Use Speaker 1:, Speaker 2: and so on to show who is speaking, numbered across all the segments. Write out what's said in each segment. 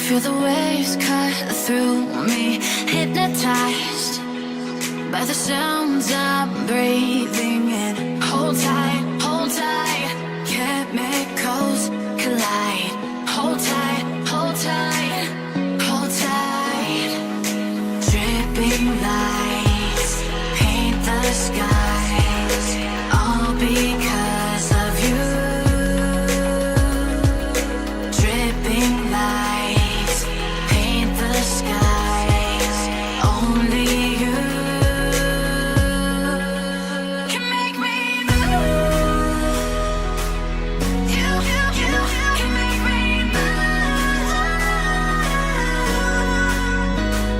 Speaker 1: Feel the waves cut through me, hypnotized by the sounds I'm breathing in. Hold tight, chemicals collide. Hold tight, hold tight, hold tight. Dripping lights paint the skies, all because of you. Dripping lights paint the skies, only you can make me move. You can make me move.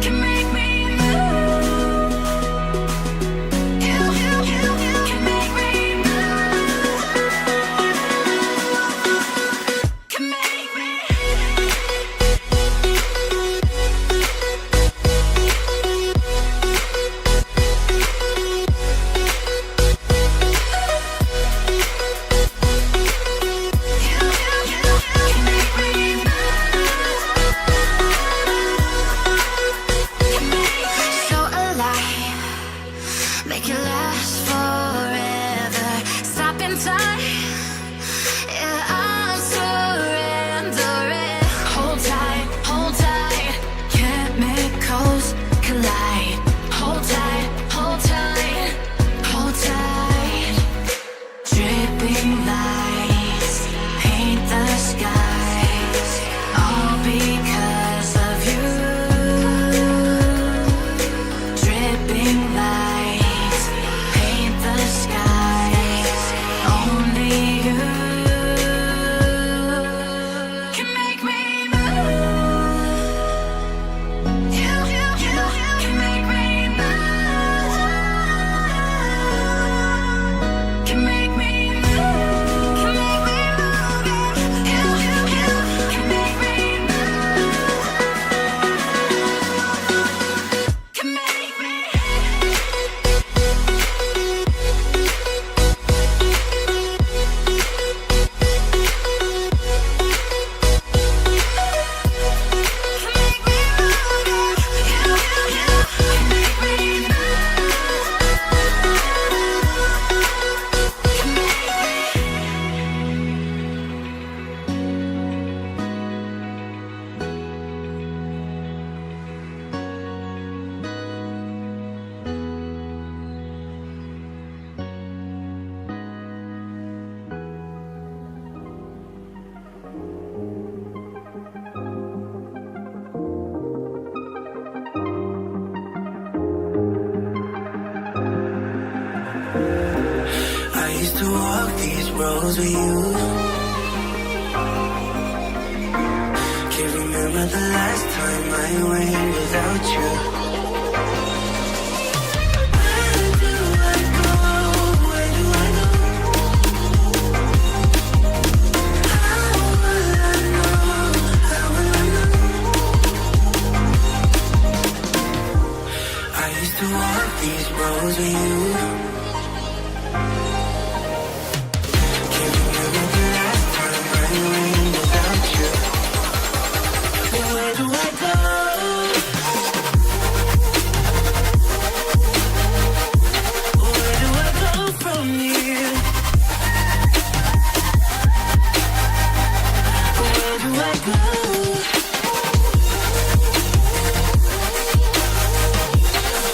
Speaker 1: Can make me move. You can make me move. Can make me. So alive, make it last forever. Stop in time, yeah, I'm surrendering. Hold tight, chemicals collide. Hold tight, hold tight, hold tight. Dripping lights paint the skies, all because of you. Dripping lights paint the skies, only you can make me move. You can make me move. Can make me move. Can make me move. You can make me move. Can make me.
Speaker 2: I used to walk these roads with you. Can't remember the last time I went without you. Where do I go? Where do I go? How will I know? How will I know? I used to walk these roads with you. Can't remember the last time I went without you. Where do I go? Where do I go from here? Where do I go?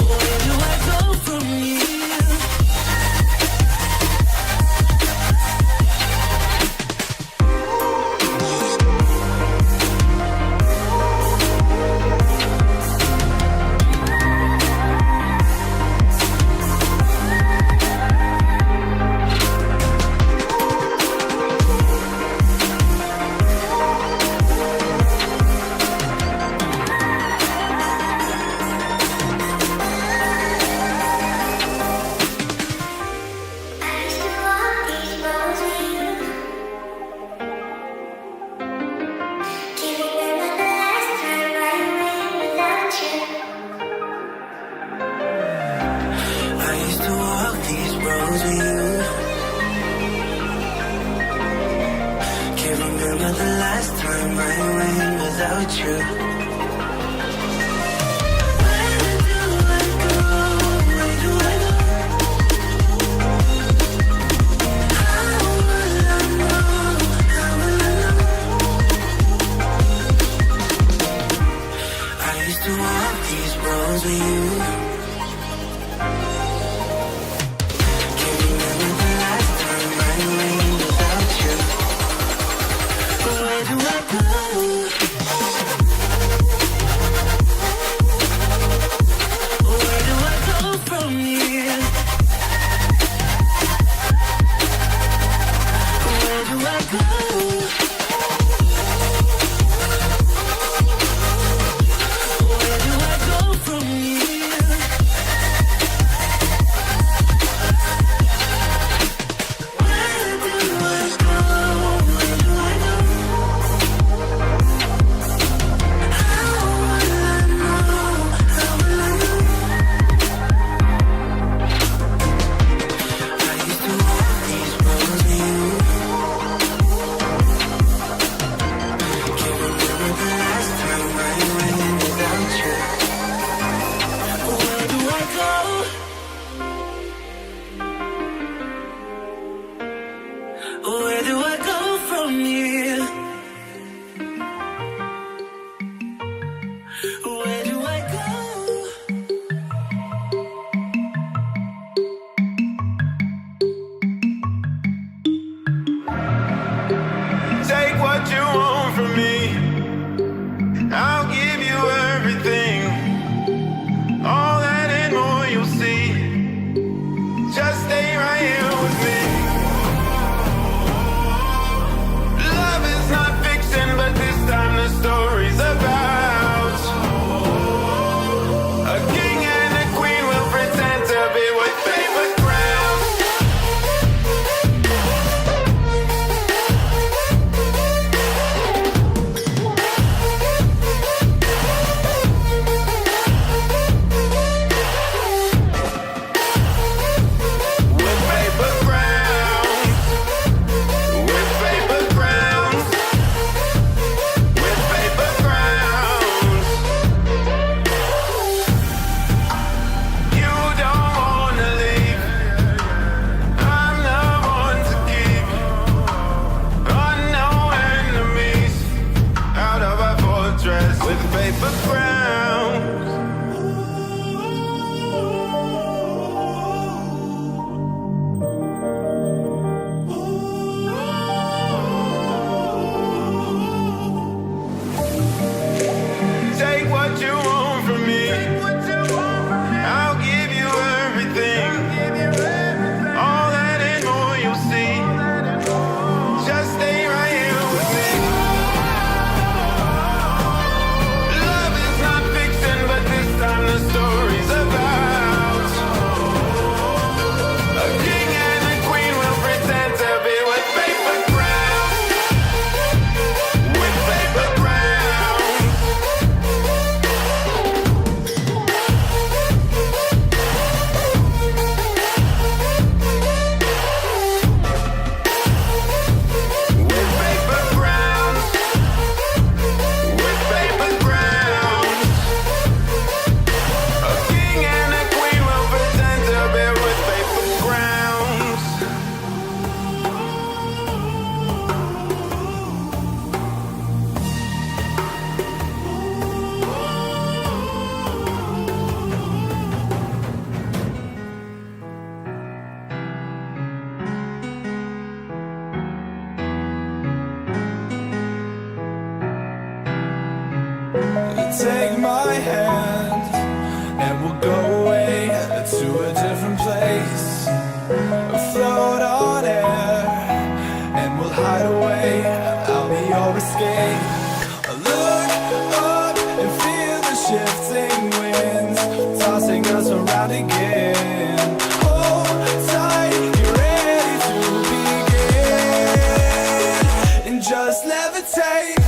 Speaker 2: Where do I go from here?
Speaker 3: Take my hand and we'll go away to a different place. Float on air and we'll hide away. I'll be your escape. Look up and feel the shifting winds tossing us around again. Hold tight, get ready to begin and just levitate.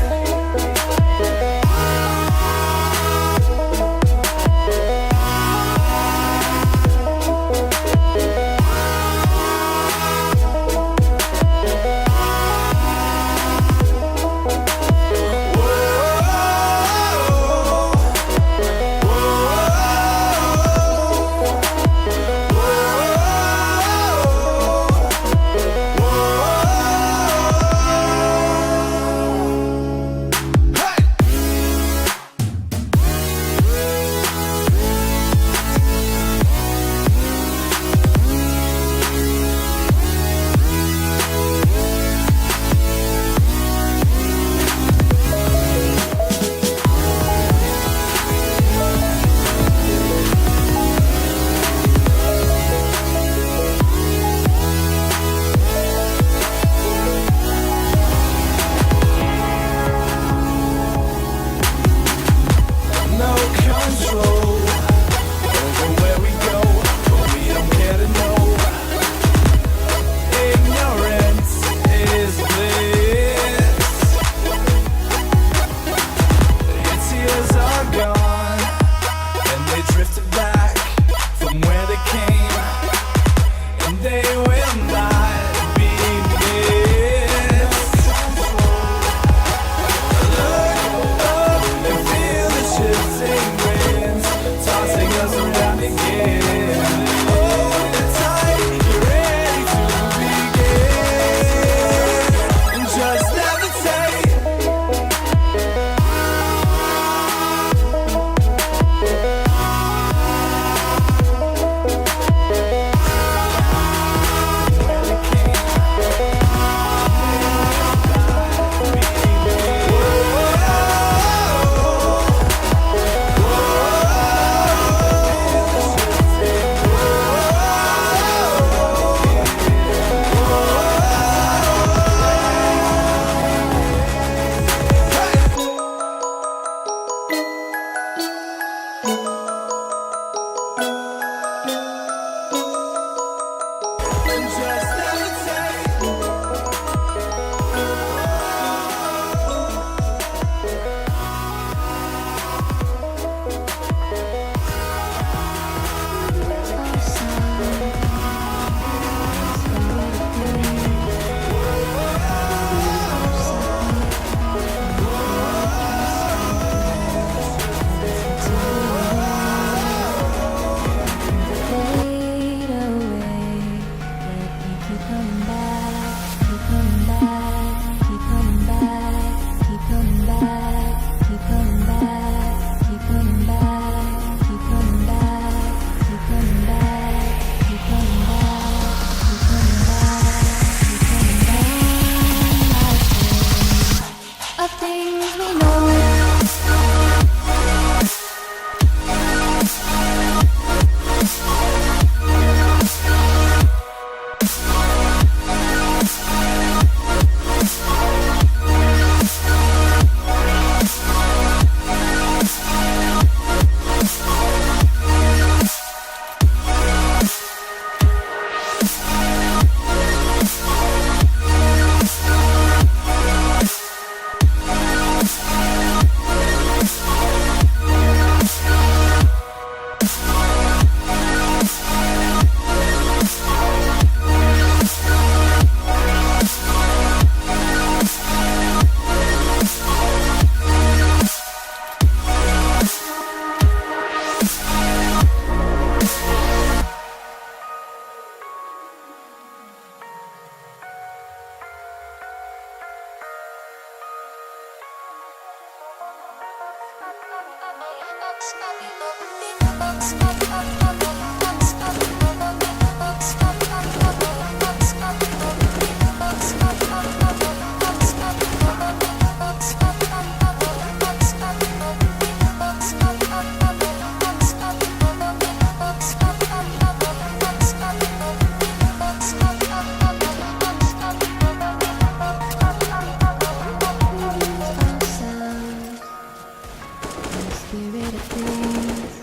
Speaker 1: Spirit of things,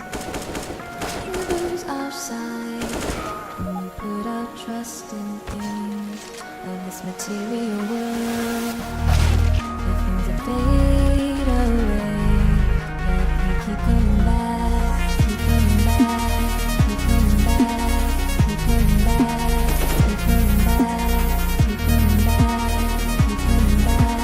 Speaker 1: lose our sight when we put our trust in things of this material world. The things that fade away, yet we keep coming back, keep coming back, keep coming back, keep coming back, keep coming back, keep coming back, keep coming back, keep coming back.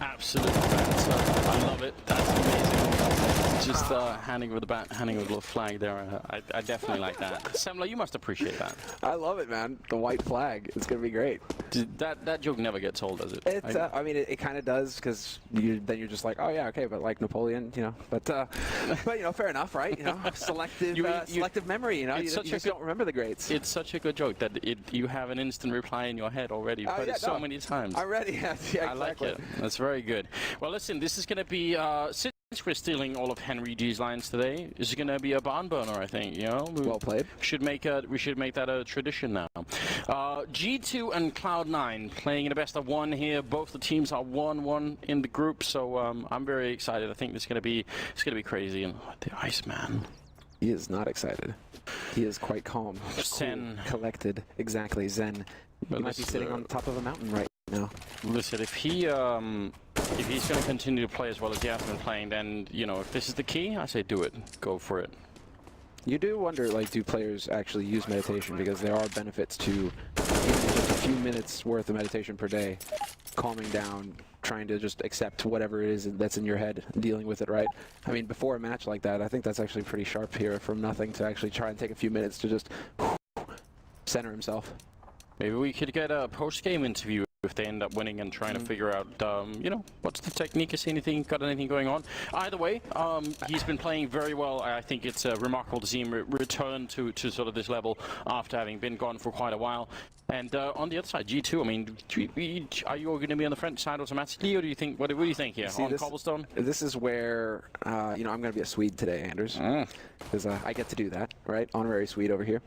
Speaker 4: Absolutely fantastic. I love it. That's amazing. Just handing over the bat, handing over the flag there. I definitely like that. Semler, you must appreciate that.
Speaker 5: I love it, man. The white flag. It's gonna be great.
Speaker 4: That joke never gets old, does it?
Speaker 5: It's, I mean, it kind of does, because then you're just like, oh yeah, okay, but like Napoleon, you know. But you know, fair enough, right? You know, selective memory. You know, you just don't remember the greats.
Speaker 4: It's such a good joke that you have an instant reply in your head already. You've heard it so many times.
Speaker 5: I'm ready. Yeah, exactly.
Speaker 4: I like it. That's very good. Well, listen, this is going to be since we're stealing all of Henry G's lines today, this is going to be a barn burner, I think. You know,
Speaker 5: well played.
Speaker 4: We should make that a tradition now. G2 and Cloud9 playing in a best of one here. Both the teams are 1-1 in the group, so I'm very excited. I think it's going to be crazy. And the Iceman.
Speaker 5: He is not excited. He is quite calm,
Speaker 4: Zen,
Speaker 5: cool, collected. Exactly, Zen. He might be sitting on top of a mountain right now.
Speaker 4: Listen, if he's going to continue to play as well as he has been playing, then, you know, if this is the key, I say do it. Go for it.
Speaker 5: You do wonder, like, do players actually use meditation? Because there are benefits to even just a few minutes worth of meditation per day, calming down, trying to just accept whatever it is that's in your head, dealing with it, right? I mean, before a match like that, I think that's actually pretty sharp here, from nothing to actually try and take a few minutes to just center himself.
Speaker 4: Maybe we could get a post-game interview if they end up winning and trying to figure out, you know, what's the technique, is anything, got anything going on. Either way, he's been playing very well. I think it's remarkable to see him return to sort of this level after having been gone for quite a while. And on the other side, G2, I mean, are you all going to be on the French side automatically, or do you think, what do you think here, on Cobblestone?
Speaker 5: This is where, you know, I'm going to be a Swede today, Anders. Because I get to do that, right? Honorary Swede over here.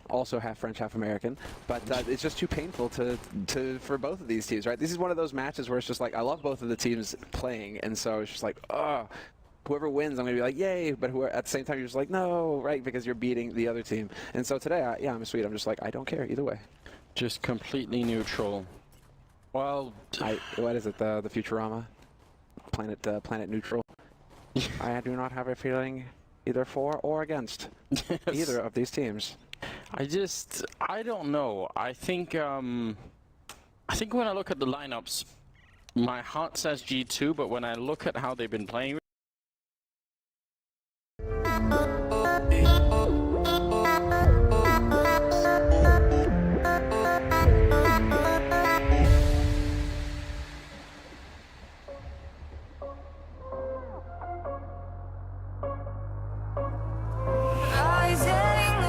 Speaker 5: Also half French, half American. But it's just too painful for both of these teams, right? This is one of those matches where it's just like, I love both of the teams playing, and so it's just like, whoever wins, I'm going to be like, yay, but at the same time, you're just like, no, right, because you're beating the other team. And so today, yeah, I'm a Swede. I'm just like, I don't care either way.
Speaker 4: Just completely neutral. Well,
Speaker 5: what is it, the Futurama? Planet neutral. I do not have a feeling either for or against either of these teams.
Speaker 4: I don't know. I think when I look at the lineups, my heart says G2, but when I look at how they've been playing,
Speaker 1: Rising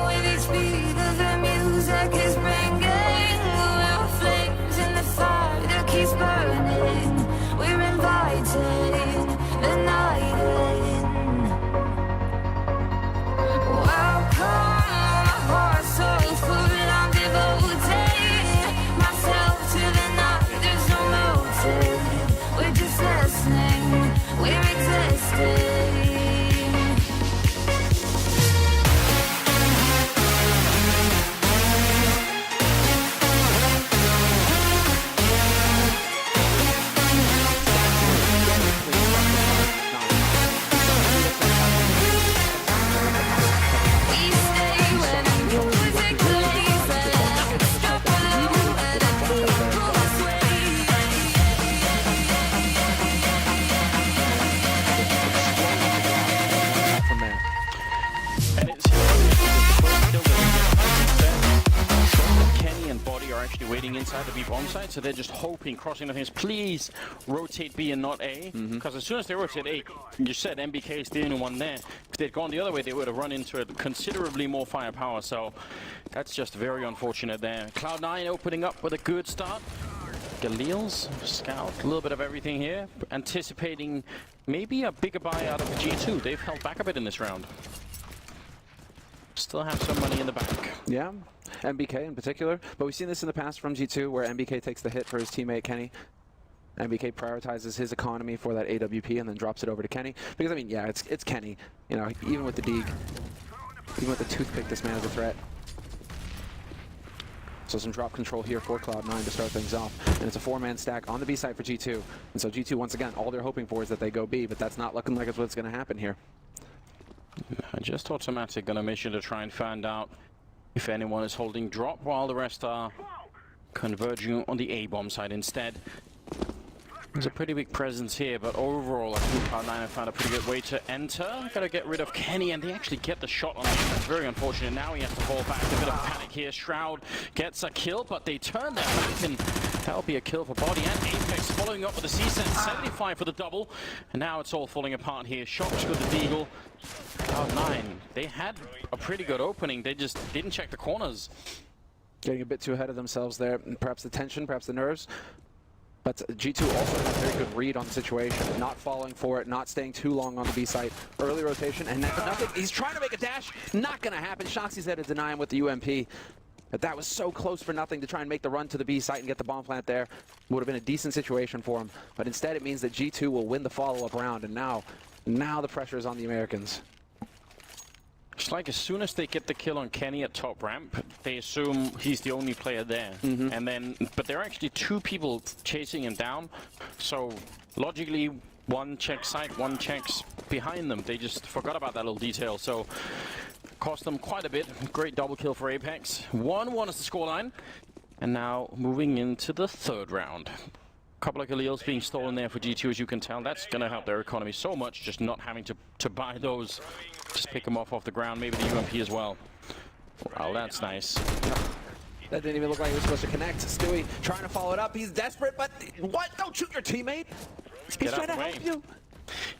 Speaker 1: with each beat of the music is bringing. We're flames in the fire that keeps burning. We're inviting the night in. Welcome, my heart so full. I'm devoting myself to the night. There's no motive. We're just listening. We're existing.
Speaker 5: From there.
Speaker 4: And it's Kenny and Body are actually waiting inside the B bomb site, so they're just hoping, crossing their fingers, please rotate B and not A. Because as soon as they rotate A, you said MBK is the only one there. If they'd gone the other way, they would have run into it considerably more firepower. So that's just very unfortunate there. Cloud9 opening up with a good start. Galil's scout, a little bit of everything here. Anticipating maybe a bigger buy out of the G2. They've held back a bit in this round. Still have some money in the bank.
Speaker 5: Yeah, MBK in particular. But we've seen this in the past from G2 where MBK takes the hit for his teammate Kenny. MBK prioritizes his economy for that AWP and then drops it over to Kenny. Because, I mean, yeah, it's Kenny. You know, even with the Deeg, even with the toothpick, this man is a threat. So some drop control here for Cloud9 to start things off. And it's a 4-man stack on the B side for G2. And so G2, once again, all they're hoping for is that they go B, but that's not looking like it's what's going to happen here.
Speaker 4: Just automatic on a mission to try and find out if anyone is holding drop while the rest are converging on the A bomb side instead. There's a pretty big presence here, but overall I think Cloud9 have found a pretty good way to enter. Gotta get rid of Kenny, and they actually get the shot on him. That's very unfortunate. Now he has to fall back. A bit of panic here. Shroud gets a kill, but they turn their back, and that'll be a kill for Body and Apex following up with the C-Set. 75 for the double, and now it's all falling apart here. Shocks with the Deagle. Cloud9, they had a pretty good opening. They just didn't check the corners.
Speaker 5: Getting a bit too ahead of themselves there. Perhaps the tension, perhaps the nerves. But G2 also has a very good read on the situation, not falling for it, not staying too long on the B site. Early rotation, and nothing. He's trying to make a dash. Not going to happen. Shoxy's there to deny him with the UMP. But that was so close for nothing to try and make the run to the B site and get the bomb plant there. Would have been a decent situation for him. But instead, it means that G2 will win the follow-up round. And now the pressure is on the Americans.
Speaker 4: It's like as soon as they get the kill on Kenny at top ramp, they assume he's the only player there. And then, but there are actually two people chasing him down. So logically, one checks side, one checks behind them. They just forgot about that little detail. So cost them quite a bit. Great double kill for Apex. 1-1 is the scoreline. And now moving into the third round. Couple of Galils being stolen there for G2, as you can tell. That's going to help their economy so much, just not having to buy those. Just pick them off the ground, maybe the UMP as well. Wow, that's nice.
Speaker 5: That didn't even look like he was supposed to connect. Stewie trying to follow it up. He's desperate, but what? Don't shoot your teammate. He's trying to help you.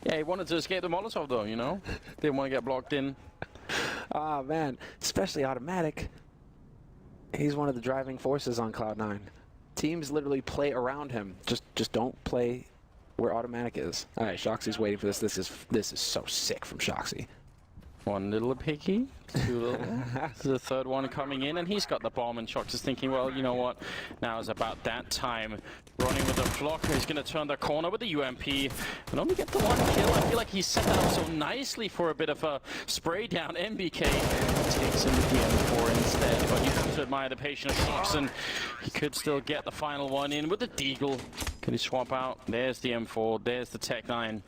Speaker 4: Yeah, he wanted to escape the Molotov, though, you know? Didn't want to get blocked in.
Speaker 5: Ah, man. Especially automatic. He's one of the driving forces on Cloud9. Teams literally play around him. Just don't play where automatic is. All right, Shoxy's waiting for this. This is so sick from Shoxy.
Speaker 4: One little picky, two little. The third one coming in, and he's got the bomb, and Shox is thinking, well, you know what? Now is about that time. Running with the flock, he's going to turn the corner with the UMP, and only get the one kill. I feel like he set that up so nicely for a bit of a spray down. MBK takes him with the M4 instead, but you have to admire the patience of Shox, and he could still get the final one in with the Deagle. Can he swap out? There's the M4, there's the Tech-9.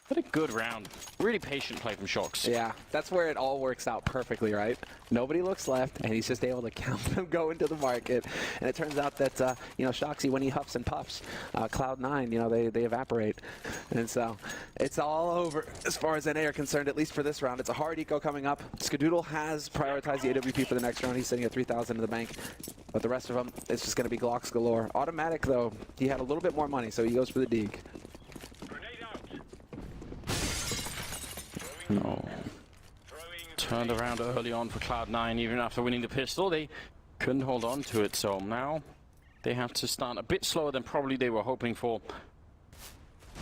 Speaker 4: What a good round. Really patient play from Shox.
Speaker 5: Yeah, that's where it all works out perfectly, right? Nobody looks left, and he's just able to count them go into the market. And it turns out that, you know, Shoxy, when he huffs and puffs, Cloud9, you know, they evaporate. And so it's all over as far as NA are concerned, at least for this round. It's a hard eco coming up. Skadoodle has prioritized the AWP for the next round. He's sitting at 3,000 in the bank. But the rest of them, it's just going to be Glocks galore. Automatic, though, he had a little bit more money, so he goes for the Deeg.
Speaker 4: No. turned around early on for Cloud9. Even after winning the pistol, they couldn't hold on to it. So now they have to start a bit slower than probably they were hoping for.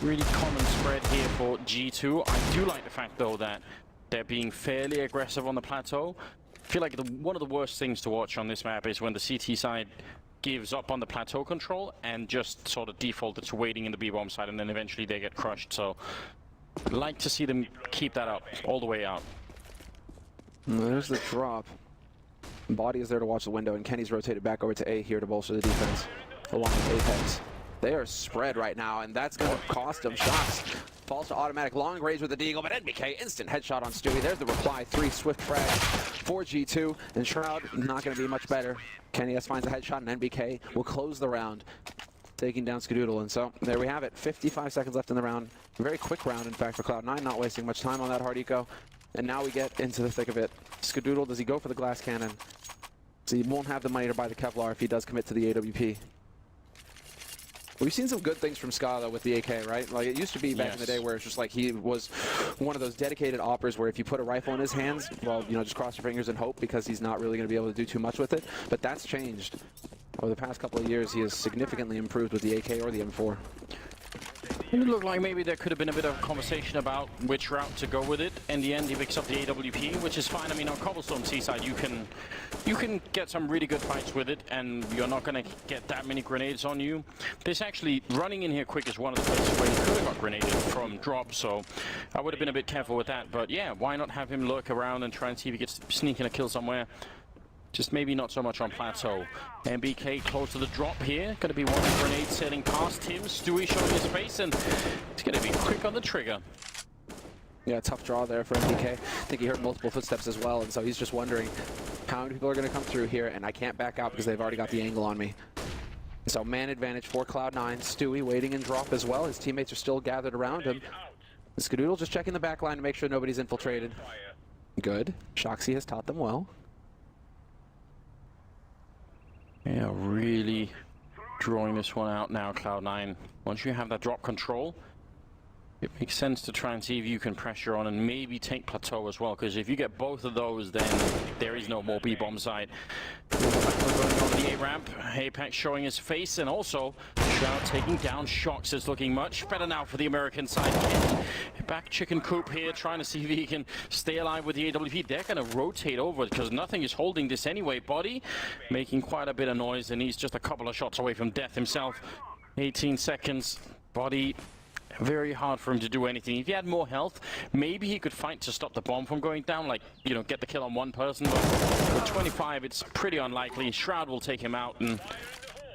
Speaker 4: Really common spread here for G2. I do like the fact, though, that they're being fairly aggressive on the plateau. I feel like one of the worst things to watch on this map is when the CT side gives up on the plateau control and just sort of defaulted to waiting in the B-bomb side, and then eventually they get crushed. So I'd like to see them keep that up all the way out.
Speaker 5: There's the drop. Body is there to watch the window, and Kenny's rotated back over to A here to bolster the defense, along with Apex. They are spread right now, and that's going to cost them shots. Falls to automatic long range with the deagle, but NBK instant headshot on Stewie. There's the reply. 3 swift frags for G2, and Shroud not going to be much better. Kenny S finds a headshot, and NBK will close the round, taking down Skadoodle. And so there we have it. 55 seconds left in the round. A very quick round, in fact, for Cloud9, not wasting much time on that hard eco. And now we get into the thick of it. Skadoodle, does he go for the glass cannon? So he won't have the money to buy the Kevlar if he does commit to the AWP. We've seen some good things from Ska, though, with the AK, right? Like, it used to be back in the day where it's just like he was one of those dedicated operas where if you put a rifle in his hands, well, you know, just cross your fingers and hope, because he's not really going to be able to do too much with it. But that's changed. Over the past couple of years, he has significantly improved with the AK or the M4.
Speaker 4: It looked like maybe there could have been a bit of conversation about which route to go with it. In the end, he picks up the AWP, which is fine. I mean, on Cobblestone Seaside, you can get some really good fights with it, and you're not going to get that many grenades on you. This actually, running in here quick is one of the places where he could have got grenaded from drop, so I would have been a bit careful with that. But yeah, why not have him lurk around and try and see if he gets sneak in a kill somewhere? Just maybe not so much on plateau. MBK close to the drop here. Going to be one grenade sailing past him. Stewie showing his face, and he's going to be quick on the trigger.
Speaker 5: Yeah, tough draw there for MBK. I think he heard multiple footsteps as well, and so he's just wondering how many people are going to come through here, and I can't back out because they've already got the angle on me. So man advantage for Cloud9. Stewie waiting in drop as well. His teammates are still gathered around him. Skadoodle just checking the back line to make sure nobody's infiltrated. Good. Shoxy has taught them well.
Speaker 4: Yeah, really drawing this one out now, Cloud9. Once you have that drop control, it makes sense to try and see if you can pressure on and maybe take plateau as well, because if you get both of those, then there is no more B-bomb side. Going over the A-ramp, Apex showing his face, and also Shroud taking down Shox. Is looking much better now for the American side. Back chicken coop here, trying to see if he can stay alive with the AWP. They're going to rotate over because nothing is holding this anyway. Body making quite a bit of noise, and he's just a couple of shots away from death himself. 18 seconds. Body, very hard for him to do anything. If he had more health, maybe he could fight to stop the bomb from going down, like, you know, get the kill on one person. But with 25, it's pretty unlikely. Shroud will take him out, and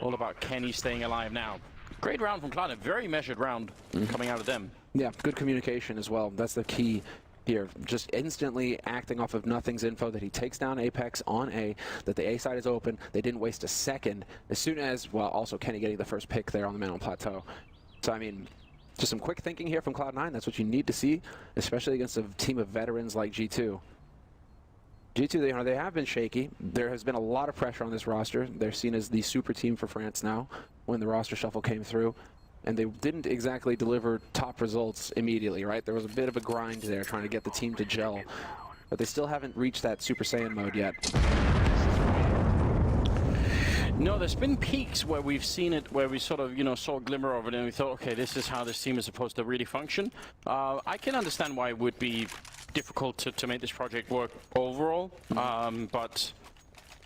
Speaker 4: all about Kenny staying alive now. Great round from Cloud, a very measured round coming out of them.
Speaker 5: Yeah, good communication as well. That's the key here. Just instantly acting off of Nothing's info that he takes down Apex on A, that the A side is open. They didn't waste a second. As soon as, well, also Kenny getting the first pick there on the Mantle Plateau. So, I mean, just some quick thinking here from Cloud9. That's what you need to see, especially against a team of veterans like G2. G2, they have been shaky. There has been a lot of pressure on this roster. They're seen as the super team for France now when the roster shuffle came through. And they didn't exactly deliver top results immediately, right? There was a bit of a grind there trying to get the team to gel. But they still haven't reached that Super Saiyan mode yet.
Speaker 4: No, there's been peaks where we've seen it, where we sort of, you know, saw a glimmer of it and we thought, okay, this is how this team is supposed to really function. I can understand why it would be difficult to make this project work overall, but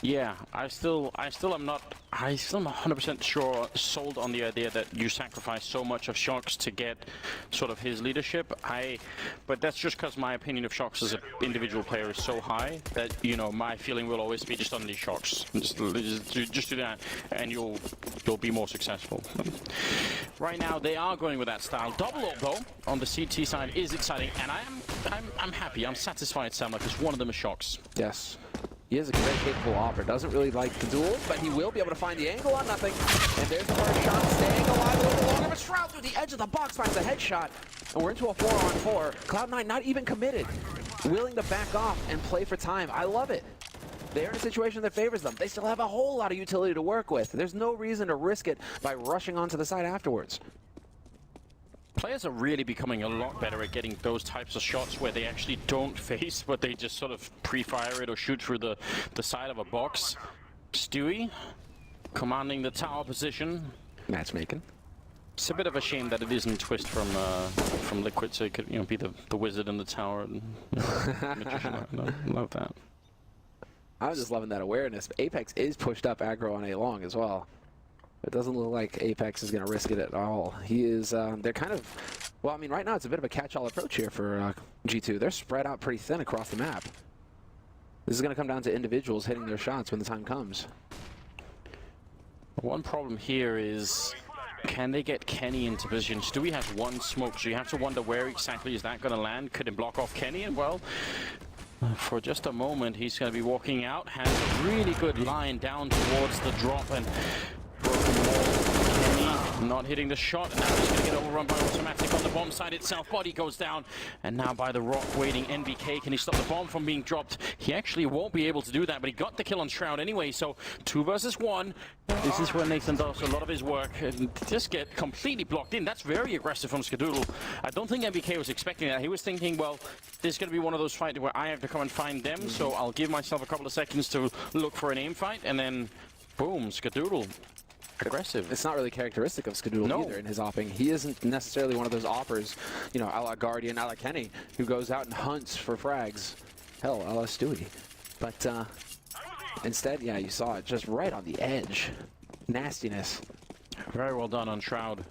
Speaker 4: yeah, I still am not 100% sure, sold on the idea that you sacrifice so much of Shox to get sort of his leadership. But that's just because my opinion of Shox as an individual player is so high that, you know, my feeling will always be just unleash Shox. Just do that, and you'll be more successful. Right now, they are going with that style. Double up though on the CT side is exciting, and I'm happy. I'm satisfied, Sam, because one of them is Shox.
Speaker 5: Yes. He is a very capable operator. Doesn't really like the duels, but he will be able to find the angle on Nothing. And there's the first shot, staying alive a little longer, but Shroud through the edge of the box finds a headshot. And we're into a 4-on-4. Cloud9 not even committed. Willing to back off and play for time. I love it. They're in a situation that favors them. They still have a whole lot of utility to work with. There's no reason to risk it by rushing onto the side afterwards.
Speaker 4: Players are really becoming a lot better at getting those types of shots where they actually don't face, but they just sort of pre-fire it or shoot through the side of a box. Stewie commanding the tower position.
Speaker 5: Matchmaking.
Speaker 4: It's a bit of a shame that it isn't Twist from Liquid, so he could, you know, be the wizard in the tower. And, magician. Love that.
Speaker 5: I was just loving that awareness. Apex is pushed up aggro on A long as well. It doesn't look like Apex is going to risk it at all. He is, they're kind of, well, I mean, right now it's a bit of a catch-all approach here for G2. They're spread out pretty thin across the map. This is going to come down to individuals hitting their shots when the time comes.
Speaker 4: One problem here is, can they get Kenny into position? Stewie has one smoke, so you have to wonder where exactly is that going to land. Could it block off Kenny? And well, for just a moment, he's going to be walking out. Has a really good line down towards the drop and broken wall. Kenny not hitting the shot. And now he's going to get overrun by Automatic on the bomb side itself. Body goes down. And now by the rock waiting NBK. Can he stop the bomb from being dropped? He actually won't be able to do that, but he got the kill on Shroud anyway. So 2 versus 1. This is where Nathan does a lot of his work and just get completely blocked in. That's very aggressive from Skadoodle. I don't think MBK was expecting that. He was thinking, well, this is going to be one of those fights where I have to come and find them, so I'll give myself a couple of seconds to look for an aim fight, and then, boom, Skadoodle. Aggressive.
Speaker 5: It's not really characteristic of Skadoodle either in his opping. He isn't necessarily one of those oppers, you know, a la Guardian, a la Kenny, who goes out and hunts for frags. Hell, a la Stewie. But, instead, yeah, you saw it just right on the edge. Nastiness.
Speaker 4: Very well done on Shroud.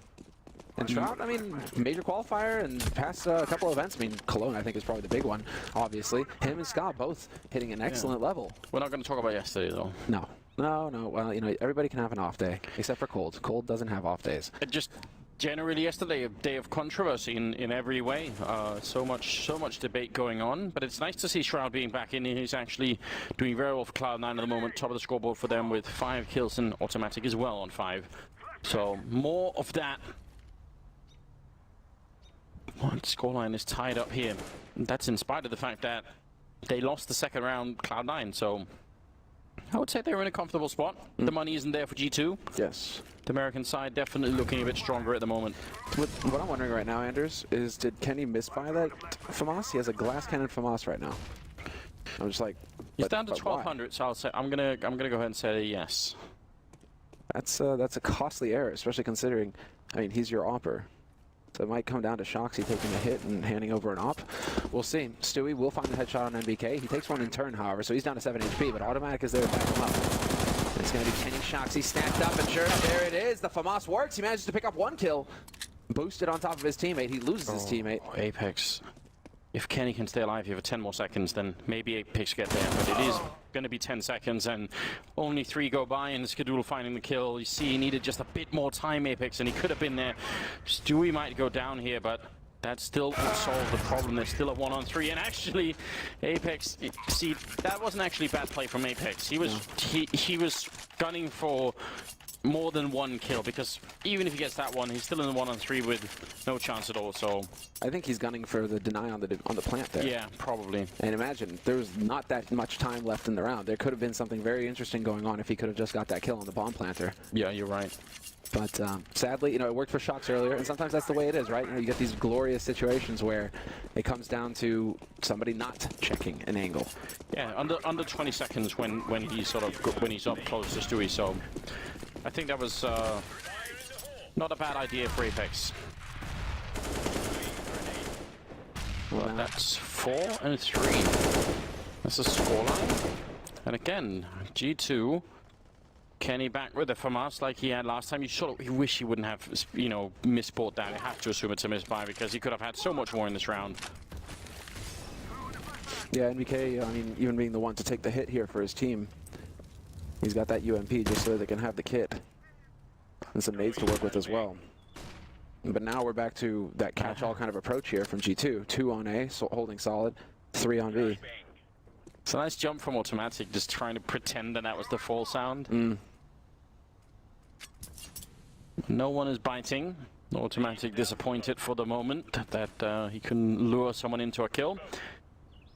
Speaker 5: And Shroud, I mean, major qualifier and past a couple of events. I mean, Cologne, I think, is probably the big one, obviously. Him and Scott both hitting an excellent level.
Speaker 4: We're not going to talk about yesterday, though.
Speaker 5: No. No. Well, you know, everybody can have an off day, except for Cold. Cold doesn't have off days.
Speaker 4: Just generally yesterday, a day of controversy in every way. So much debate going on. But it's nice to see Shroud being back in. He's actually doing very well for Cloud9 at the moment. Top of the scoreboard for them with 5 kills and Automatic as well on 5. So more of that. Scoreline is tied up here. That's in spite of the fact that they lost the second round Cloud9. So I would say they're in a comfortable spot. The money isn't there for G2.
Speaker 5: Yes.
Speaker 4: The American side definitely looking a bit stronger at the moment.
Speaker 5: What I'm wondering right now, Anders, is did Kenny misbuy that FAMAS? He has a glass cannon FAMAS right now. I'm just like,
Speaker 4: he's down to 1200, so I'll say I'm gonna go ahead and say yes.
Speaker 5: That's a costly error, especially considering, I mean, he's your opper. So it might come down to Shoxy taking a hit and handing over an op. We'll see. Stewie will find the headshot on NBK. He takes one in turn, however, so he's down to 7 HP, but Automatic is there to back him up. It's going to be Kenny Shoxy snapped up, and sure enough, there it is. The FAMAS works. He manages to pick up 1 kill. Boosted on top of his teammate. He loses his teammate.
Speaker 4: Apex. If Kenny can stay alive here for 10 more seconds, then maybe Apex get there. But it is going to be 10 seconds, and only 3 go by, and Skadoodle finding the kill. You see, he needed just a bit more time, Apex, and he could have been there. Stewie might go down here, but that still won't solve the problem. They're still at 1-on-3, and actually, Apex, see, that wasn't actually bad play from Apex. He was gunning for more than 1 kill, because even if he gets that one, he's still in the 1-on-3 with no chance at all. So
Speaker 5: I think he's gunning for the deny on the plant there.
Speaker 4: Yeah, probably.
Speaker 5: And imagine, there was not that much time left in the round. There could have been something very interesting going on if he could have just got that kill on the bomb planter.
Speaker 4: Yeah, you're right.
Speaker 5: But sadly, you know, it worked for Shox earlier, and sometimes that's the way it is, right? You know, you get these glorious situations where it comes down to somebody not checking an angle.
Speaker 4: Yeah, under 20 seconds when he's up close to Stewie. So I think that was not a bad idea for Apex. Well, that's 4 and 3. That's a scoreline. And again, G2. Kenny back with the FAMAS like he had last time. You wish he wouldn't have, you know, misbought that. You have to assume it's a misbuy because he could have had so much more in this round.
Speaker 5: Yeah, NBK, I mean, even being the one to take the hit here for his team, he's got that UMP just so they can have the kit. And some nades to work with as well. But now we're back to that catch-all kind of approach here from G2. 2 on A, so holding solid. 3 on B.
Speaker 4: It's a nice jump from Automatic, just trying to pretend that was the fall sound. No one is biting. Automatic disappointed for the moment that he couldn't lure someone into a kill.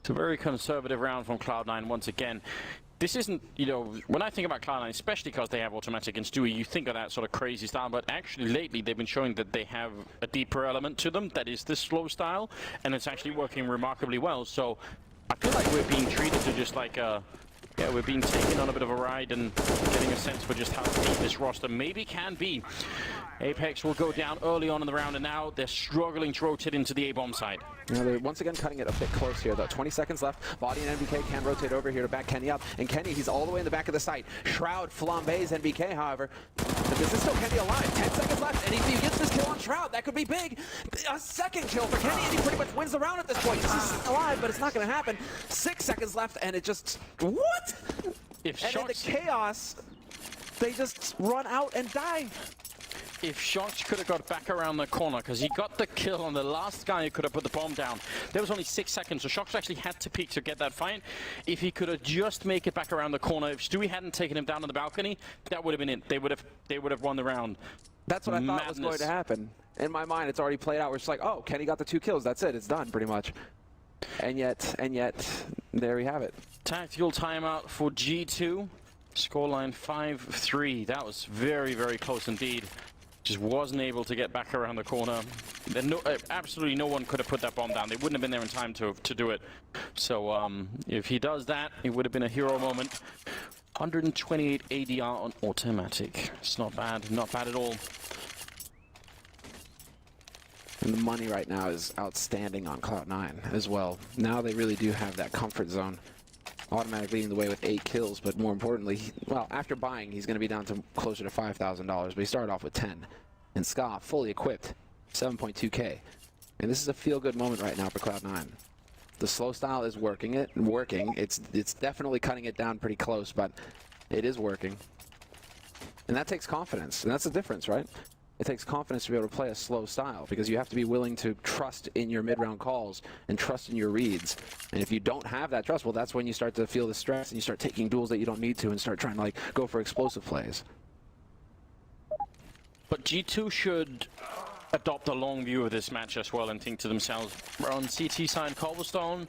Speaker 4: It's a very conservative round from Cloud9 once again. this isn't, you know, when I think about Cloud9, especially because they have automatic and Stewie, you think of that sort of crazy style, but actually lately they've been showing that they have a deeper element to them that is this slow style, and it's actually working remarkably well. So I feel like we're being treated to just like a, yeah, we're being taken on a bit of a ride and getting a sense for just how deep this roster maybe can be. Apex will go down early on in the round, and now they're struggling to rotate into the A-bomb side.
Speaker 5: You know, they're once again cutting it a bit close here, though. 20 seconds left. Body and NBK can rotate over here to back Kenny up. And Kenny, he's all the way in the back of the site. Shroud flambés NBK, however. But this is still Kenny alive. 10 seconds left, and if he gets this kill on Shroud, that could be big. A second kill for Kenny, and he pretty much wins the round at this point. This is alive, but it's not going to happen. 6 seconds left, and it just... What?
Speaker 4: If
Speaker 5: and in the chaos, they just run out and die.
Speaker 4: If Shox could have got back around the corner, because he got the kill on the last guy who could have put the bomb down. There was only 6 seconds, so Shox actually had to peek to get that fight. If he could have just make it back around the corner, if Stewie hadn't taken him down on the balcony, that would have been it. They would have won the round.
Speaker 5: That's what I thought was going to happen. In my mind, it's already played out. We're just like, oh, Kenny got the 2 kills. That's it. It's done, pretty much. And yet, there we have it.
Speaker 4: Tactical timeout for G2. Scoreline 5-3. That was very, very close indeed. Just wasn't able to get back around the corner. Absolutely no one could have put that bomb down. They wouldn't have been there in time to do it. So if he does that, it would have been a hero moment. 128 ADR on automatic. It's not bad at all.
Speaker 5: And the money right now is outstanding on Cloud9 as well. Now they really do have that comfort zone. Automatic leading the way with 8 kills, but more importantly, well, after buying, he's going to be down to closer to $5,000, but he started off with 10. And Ska, fully equipped, 7.2K. And this is a feel-good moment right now for Cloud9. The slow style is working. It's definitely cutting it down pretty close, but it is working. And that takes confidence, and that's the difference, right? It takes confidence to be able to play a slow style, because you have to be willing to trust in your mid-round calls and trust in your reads. And if you don't have that trust, well, that's when you start to feel the stress and you start taking duels that you don't need to and start trying to like go for explosive plays.
Speaker 4: But G2 should adopt a long view of this match as well and think to themselves, we're on CT side Cobblestone,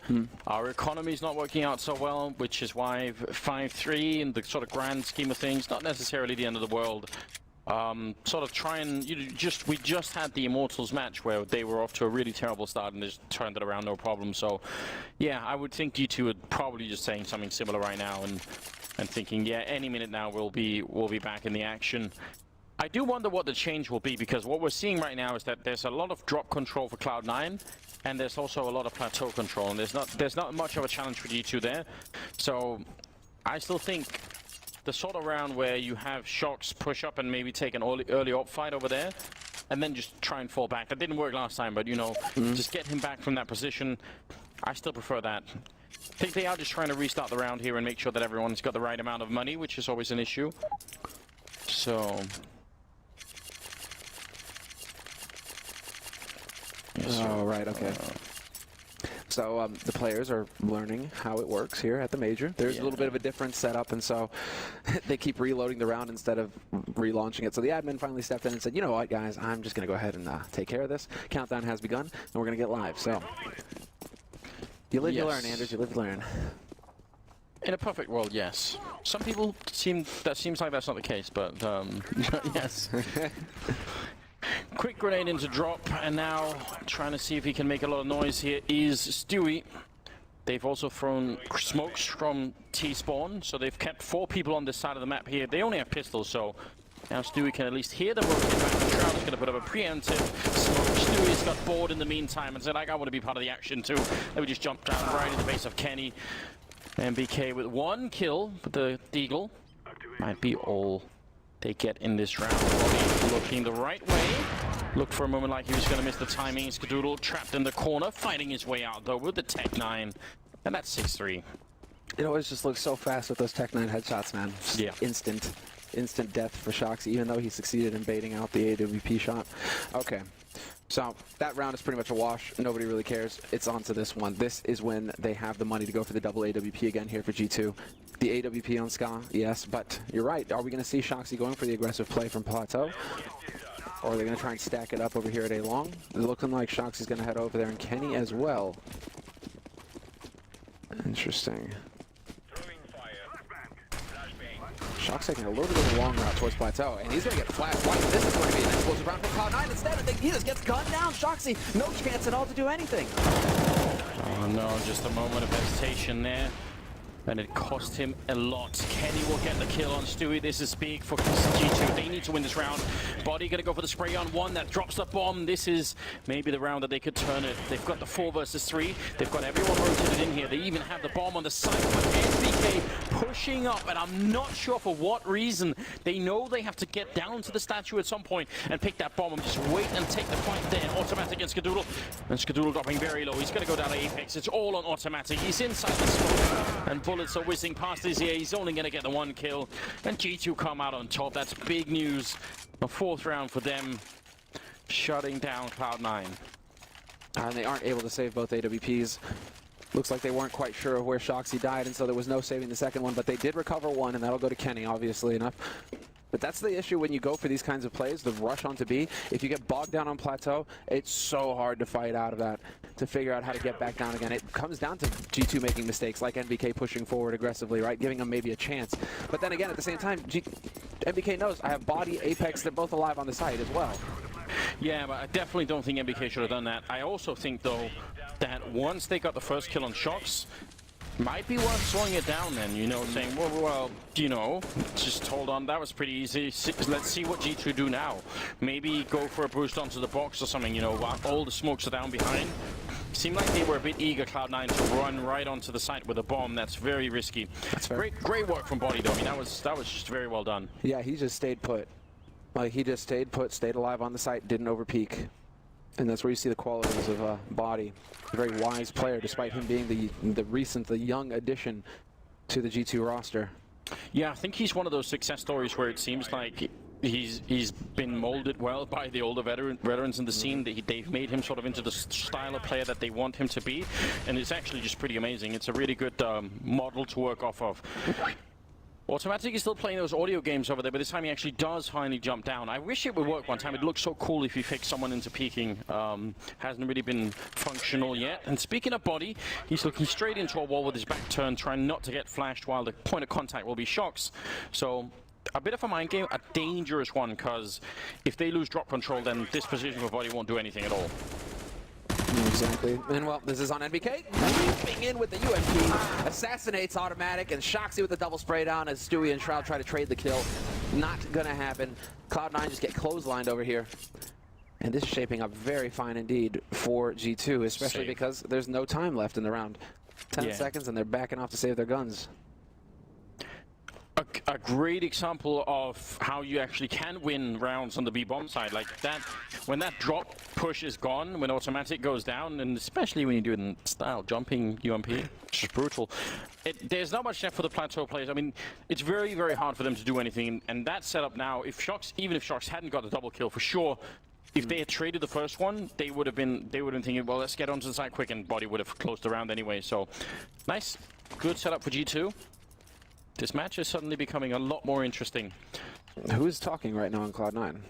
Speaker 4: our economy is not working out so well, which is why 5-3 in the sort of grand scheme of things, not necessarily the end of the world. Sort of try and, we just had the Immortals match where they were off to a really terrible start and just turned it around no problem. So yeah, I would think G2 would probably just saying something similar right now and thinking, yeah, any minute now we'll be back in the action. I do wonder what the change will be, because what we're seeing right now is that there's a lot of drop control for Cloud9, and there's also a lot of plateau control, and there's not much of a challenge for G2 there. So I still think the sort of round where you have Shox push up and maybe take an early op fight over there, and then just try and fall back. That didn't work last time, but just get him back from that position. I still prefer that. I think they are just trying to restart the round here and make sure that everyone's got the right amount of money, which is always an issue. So...
Speaker 5: Oh, right, okay. So the players are learning how it works here at the major. There's a little bit of a different setup, and so they keep reloading the round instead of relaunching it. So the admin finally stepped in and said, you know what, guys, I'm just going to go ahead and take care of this. Countdown has begun, and we're going to get live. So you live, you learn, Anders. You live, you learn.
Speaker 4: In a perfect world, yes. Some people seems like that's not the case, but yes. Quick grenade into drop, and now trying to see if he can make a lot of noise here is Stewie. They've also thrown smokes from T-spawn, so they've kept 4 people on this side of the map here. They only have pistols, so now Stewie can at least hear them rotate back. Shroud is going to put up a preemptive smoke. Stewie's got bored in the meantime and said, like, I want to be part of the action too. Let me just jump down right in the face of Kenny. MBK with 1 kill, but the Deagle might be all they get in this round. Roddy looking the right way. Looked for a moment like he was going to miss the timing. Skadoodle trapped in the corner, fighting his way out though with the Tech 9. And that's 6-3.
Speaker 5: It always just looks so fast with those Tech 9 headshots, man.
Speaker 4: Yeah.
Speaker 5: Instant death for Shox, even though he succeeded in baiting out the AWP shot. Okay. So that round is pretty much a wash. Nobody really cares. It's on to this one. This is when they have the money to go for the double AWP again here for G2. The AWP on Ska, yes, but you're right. Are we going to see Shoxy going for the aggressive play from Plateau? Or are they going to try and stack it up over here at A-Long? It's looking like Shoxy's going to head over there, and Kenny as well. Interesting. Shock's taking a little bit of a long route towards Plateau, and he's going to get flashed. Watch, this is going to be an explosive round for Cloud9. Instead, I think he just gets gunned down. Shoxy, no chance at all to do anything.
Speaker 4: Oh no, just a moment of hesitation there. And it cost him a lot. Kenny will get the kill on Stewie. This is big for G2. They need to win this round. Body gonna go for the spray on one that drops the bomb. This is maybe the round that they could turn it. They've got the 4 versus 3. They've got everyone rotated in here. They even have the bomb on the side. But SBK pushing up, and I'm not sure for what reason. They know they have to get down to the statue at some point and pick that bomb and just wait and take the fight there. Automatic and Skadoodle. And Skadoodle dropping very low. He's gonna go down to Apex. It's all on automatic. He's inside the smoke. And bullets are whizzing past his ear. He's only going to get the 1 kill. And G2 come out on top. That's big news. A 4th round for them, shutting down Cloud9.
Speaker 5: And they aren't able to save both AWPs. Looks like they weren't quite sure of where Shoxy died, and so there was no saving the second one. But they did recover 1, and that'll go to Kenny, obviously enough. But that's the issue when you go for these kinds of plays, the rush onto B. If you get bogged down on Plateau, it's so hard to fight out of that, to figure out how to get back down again. It comes down to G2 making mistakes, like NBK pushing forward aggressively, right? Giving them maybe a chance. But then again, at the same time, NBK knows I have Body, Apex, they're both alive on the site as well.
Speaker 4: Yeah, but I definitely don't think NBK should have done that. I also think, though, that once they got the first kill on Shox, might be worth slowing it down then, you know, saying, well, you know, just hold on, that was pretty easy. Let's see what G2 do now. Maybe go for a boost onto the box or something, you know, while all the smokes are down behind. Seemed like they were a bit eager, Cloud9, to run right onto the site with a bomb. That's very risky.
Speaker 5: That's fair.
Speaker 4: Great work from Body, though. I mean, that was just very well done.
Speaker 5: Yeah, he just stayed put. Like, he just stayed put, stayed alive on the site, didn't overpeak. And that's where you see the qualities of Body. A very wise player, despite him being the young addition to the G2 roster.
Speaker 4: Yeah, I think he's one of those success stories where it seems like he's been molded well by the older veterans in the scene. They've made him sort of into the style of player that they want him to be, and it's actually just pretty amazing. It's a really good model to work off of. Automatic is still playing those audio games over there, but this time he actually does finally jump down. I wish it would work one time. It looks so cool if you fix someone into peeking. Hasn't really been functional yet. And speaking of Body, he's looking straight into a wall with his back turned, trying not to get flashed while the point of contact will be Shox. So a bit of a mind game, a dangerous one, because if they lose drop control, then this position for Body won't do anything at all.
Speaker 5: Exactly. And well, this is on NBK. Leaping in with the UMP. Assassinates automatic, and Shoxy with the double spray down as Stewie and Shroud try to trade the kill. Not gonna happen. Cloud9 just get clotheslined over here. And this is shaping up very fine indeed for G2, especially because there's no time left in the round. 10 seconds and they're backing off to save their guns.
Speaker 4: A great example of how you actually can win rounds on the B-bomb side. Like that, when that drop push is gone, when automatic goes down, and especially when you do it in style, jumping UMP, which is brutal. There's not much left for the Plateau players. I mean, it's very, very hard for them to do anything. And that setup now, if Shox, even if Shox hadn't got a double kill, for sure, if they had traded the first one, they would have been thinking, well, let's get onto the side quick, and Body would have closed the round anyway. So, nice, good setup for G2. This match is suddenly becoming a lot more interesting.
Speaker 5: Who is talking right now on Cloud9?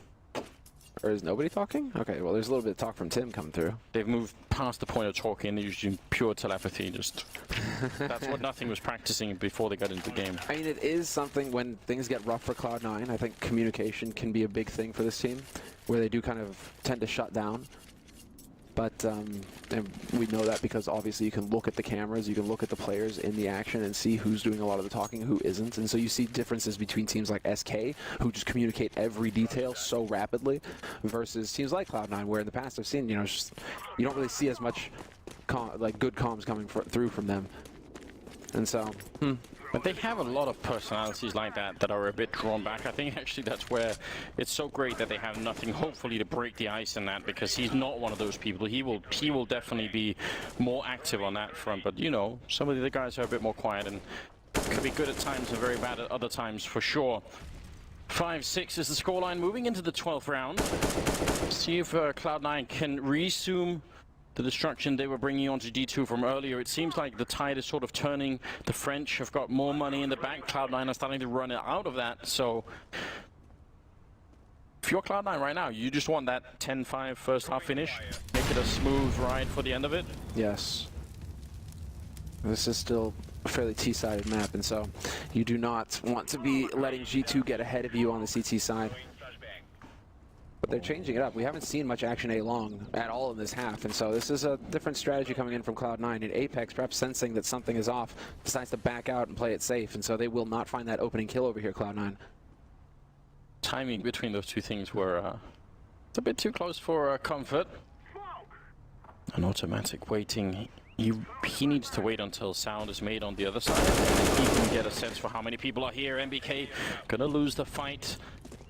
Speaker 5: Or is nobody talking? Okay, well, there's a little bit of talk from Tim coming through.
Speaker 4: They've moved past the point of talking. They're using pure telepathy. Just that's what nothing was practicing before they got into the game.
Speaker 5: I mean, it is something when things get rough for Cloud9. I think communication can be a big thing for this team, where they do kind of tend to shut down. But and we know that because obviously you can look at the cameras, you can look at the players in the action and see who's doing a lot of the talking, who isn't. And so you see differences between teams like SK, who just communicate every detail so rapidly, versus teams like Cloud9, where in the past I've seen, you know, just, you don't really see as much good comms coming through from them. And so,
Speaker 4: But they have a lot of personalities like that are a bit drawn back. I think actually that's where it's so great that they have nothing, hopefully, to break the ice in that, because he's not one of those people. He will definitely be more active on that front. But you know, some of the guys are a bit more quiet and could be good at times and very bad at other times for sure. 5-6 is the scoreline moving into the 12th round. See if Cloud9 can resume the destruction they were bringing onto D2 from earlier. It seems like the tide is sort of turning. The French have got more money in the bank. Cloud9 are starting to run out of that. So if you're Cloud9 right now, you just want that 10-5 first half finish. Make it a smooth ride for the end of it.
Speaker 5: yes. This is still a fairly T-sided map, and so you do not want to be letting G2 get ahead of you on the CT side. But they're changing it up. We haven't seen much action A long at all in this half, and so this is a different strategy coming in from Cloud9. And Apex, perhaps sensing that something is off, decides to back out and play it safe, and so they will not find that opening kill over here, Cloud9.
Speaker 4: Timing between those two things were it's a bit too close for comfort. An automatic waiting. He needs to wait until sound is made on the other side. He can get a sense for how many people are here. MBK gonna lose the fight.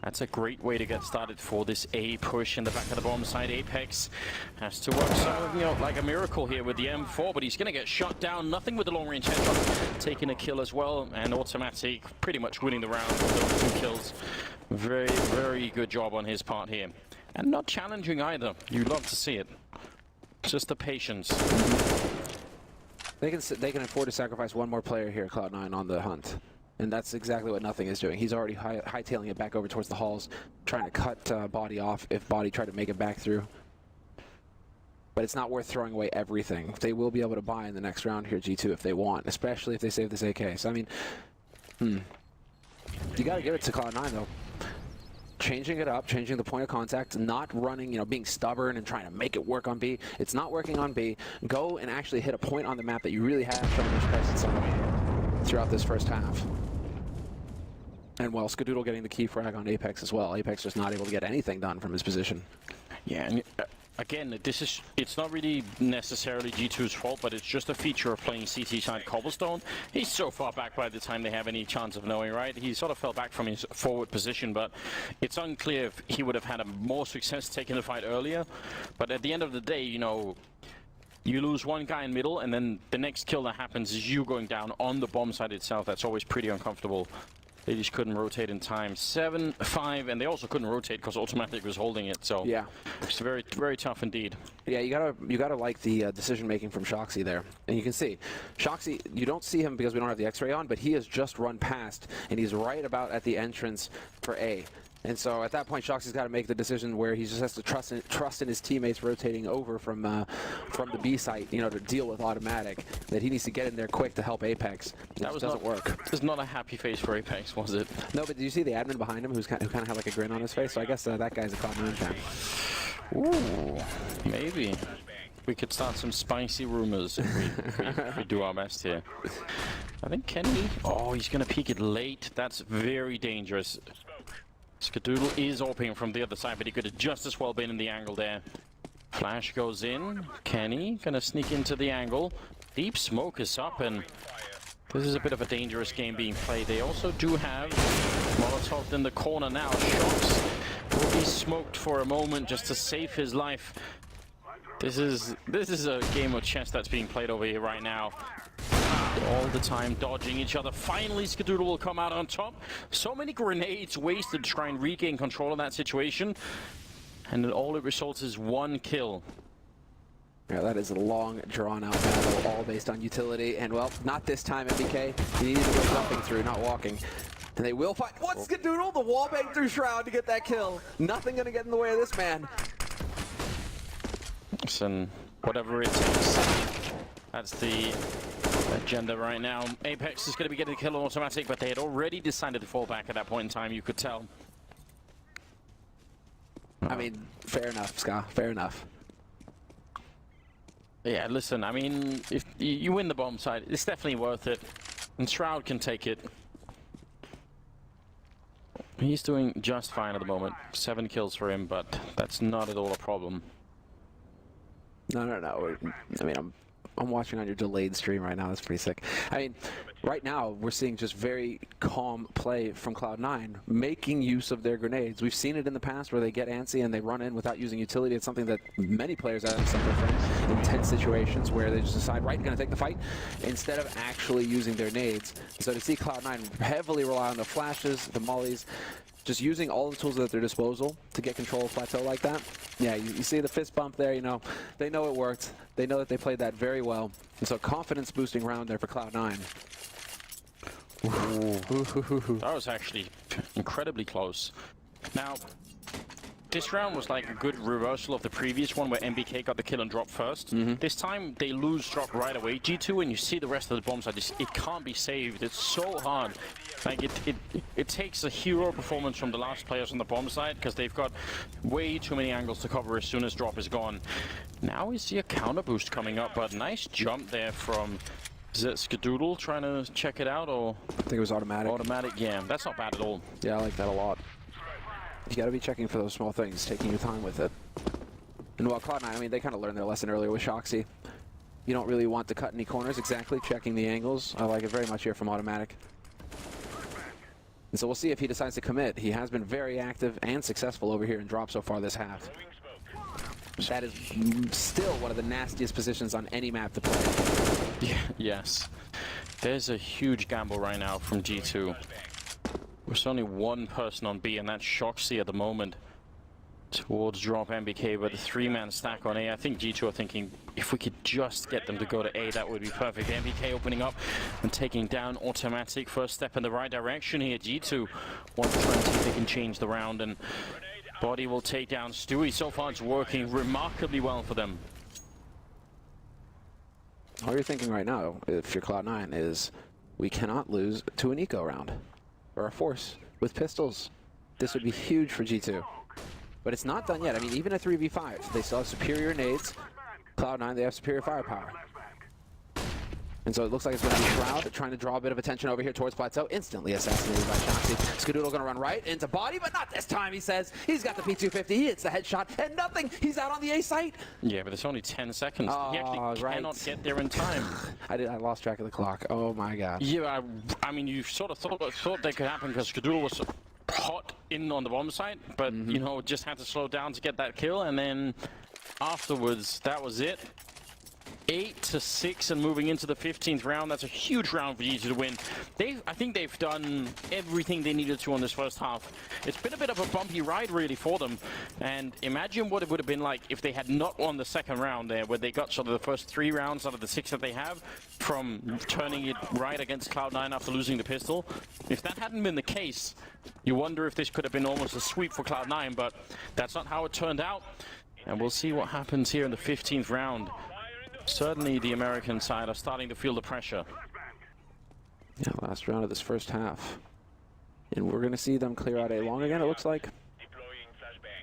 Speaker 4: That's a great way to get started for this A push in the back of the bomb side. Apex has to work something out like a miracle here with the M4, but he's gonna get shot down. Nothing with the long range headshot. Taking a kill as well, and automatic pretty much winning the round with those 2 kills. Very, very good job on his part here. And not challenging either. You love to see it. Just the patience.
Speaker 5: They can afford to sacrifice one more player here, Cloud9, on the hunt. And that's exactly what Nothing is doing. He's already hightailing it back over towards the halls, trying to cut Body off if Body tried to make it back through. But it's not worth throwing away everything. They will be able to buy in the next round here, G2, if they want, especially if they save this AK. So, I mean, you gotta give it to Cloud9, though. Changing it up, changing the point of contact, not running, you know, being stubborn and trying to make it work on B. It's not working on B. Go and actually hit a point on the map that you really have shown much presence on throughout this first half. And well, Skadoodle getting the key frag on Apex as well. Apex just not able to get anything done from his position.
Speaker 4: Yeah, and again, it's not really necessarily G2's fault, but it's just a feature of playing CT side Cobblestone. He's so far back by the time they have any chance of knowing, right? He sort of fell back from his forward position, but it's unclear if he would have had a more success taking the fight earlier. But at the end of the day, you know, you lose one guy in middle, and then the next kill that happens is you going down on the bomb site itself. That's always pretty uncomfortable. They just couldn't rotate in time. 7-5, and they also couldn't rotate because Automatic was holding it. So
Speaker 5: yeah,
Speaker 4: it's very, very tough indeed.
Speaker 5: Yeah, you gotta like the decision making from Shoxy there, and you can see Shoxy. You don't see him because we don't have the X-ray on, but he has just run past, and he's right about at the entrance for A. And so at that point, Shoxy's got to make the decision where he just has to trust in his teammates rotating over from the B site, you know, to deal with Automatic. That he needs to get in there quick to help Apex. That doesn't work.
Speaker 4: It was not a happy face for Apex, was it?
Speaker 5: No, but did you see the admin behind him who kind of had like a grin on his face? So I guess that guy's a Cloud9 fan.
Speaker 4: Ooh, maybe. We could start some spicy rumors if we do our best here. I think Kenny... Oh, he's going to peek it late. That's very dangerous. Skadoodle is opening from the other side, but he could have just as well been in the angle there. Flash goes in. Kenny gonna sneak into the angle. Deep smoke is up, and this is a bit of a dangerous game being played. They also do have Molotov in the corner now. Shox will be smoked for a moment just to save his life. This is a game of chess that's being played over here right now. All the time dodging each other. Finally, Skadoodle will come out on top. So many grenades wasted to try and regain control of that situation. And all it results is one kill.
Speaker 5: Yeah, that is a long, drawn-out battle, all based on utility. And, well, not this time, MBK. You need to go jumping through, not walking. And they will fight. What's Skadoodle? The wallbang through Shroud to get that kill. Nothing going to get in the way of this man.
Speaker 4: Listen, whatever it takes. That's the agenda right now. Apex is going to be getting the kill on Automatic, but they had already decided to fall back at that point in time, you could tell.
Speaker 5: I mean, fair enough, Ska. Fair enough.
Speaker 4: Yeah, listen, I mean, if you win the bomb side, it's definitely worth it. And Shroud can take it. He's doing just fine at the moment. 7 kills for him, but that's not at all a problem.
Speaker 5: No. I mean, I'm watching on your delayed stream right now. That's pretty sick. I mean, right now we're seeing just very calm play from Cloud9, making use of their grenades. We've seen it in the past where they get antsy and they run in without using utility. It's something that many players have suffered from in tense situations where they just decide, right, going to take the fight, instead of actually using their nades. So to see Cloud9 heavily rely on the flashes, the mollies, just using all the tools at their disposal to get control of Plateau like that. Yeah, you see the fist bump there, you know, they know it worked. They know that they played that very well. And so confidence boosting round there for Cloud9.
Speaker 4: That was actually incredibly close. Now, this round was like a good reversal of the previous one where MBK got the kill and dropped first. This time they lose drop right away. G2, and you see the rest of the bomb side, it can't be saved. It's so hard. Like it takes a hero performance from the last players on the bomb side because they've got way too many angles to cover as soon as drop is gone. Now we see a counter boost coming up, but nice jump there from, is it Skadoodle trying to check it out, or?
Speaker 5: I think it was automatic.
Speaker 4: Automatic, yeah. That's not bad at all.
Speaker 5: Yeah, I like that a lot. You gotta be checking for those small things, taking your time with it. And while Cloud9, I mean, they kind of learned their lesson earlier with Shoxy. You don't really want to cut any corners, exactly, checking the angles. I like it very much here from automatic. And so we'll see if he decides to commit. He has been very active and successful over here in drop so far this half. That is still one of the nastiest positions on any map to play.
Speaker 4: Yeah, yes. There's a huge gamble right now from G2. There's only one person on B, and that's Shoxy at the moment. Towards drop MBK, but a 3-man stack on A. I think G2 are thinking if we could just get them to go to A, that would be perfect. MBK opening up and taking down automatic. First step in the right direction here. G2 want to try and see if they can change the round, and Body will take down Stewie. So far it's working remarkably well for them.
Speaker 5: All you're thinking right now, if you're Cloud9, is we cannot lose to an eco round or a force with pistols. This would be huge for G2. But it's not done yet. I mean, even at 3v5, they still have superior nades. Cloud9, they have superior firepower. And so it looks like it's going to be Shroud trying to draw a bit of attention over here towards Plateau. Instantly assassinated by Shoxy. Skadoodle going to run right into Body, but not this time, he says. He's got the P250. He hits the headshot, and nothing. He's out on the A site.
Speaker 4: Yeah, but it's only 10 seconds. He actually cannot get there in time.
Speaker 5: I lost track of the clock. Oh, my God.
Speaker 4: Yeah, I mean, you sort of thought that could happen because Skadoodle was hot in on the bomb site, but, you know, just had to slow down to get that kill, and then afterwards, that was it. 8-6 and moving into the 15th round. That's a huge round for G2 to win. I think they've done everything they needed to on this first half. It's been a bit of a bumpy ride really for them, and imagine what it would have been like if they had not won the second round there, where they got sort of the first 3 rounds out of the 6 that they have from turning it right against Cloud9 after losing the pistol. If that hadn't been the case, you wonder if this could have been almost a sweep for Cloud9, but that's not how it turned out, and we'll see what happens here in the 15th round. Certainly the American side are starting to feel the pressure.
Speaker 5: Yeah, last round of this first half. And we're going to see them clear out A long again, it looks like.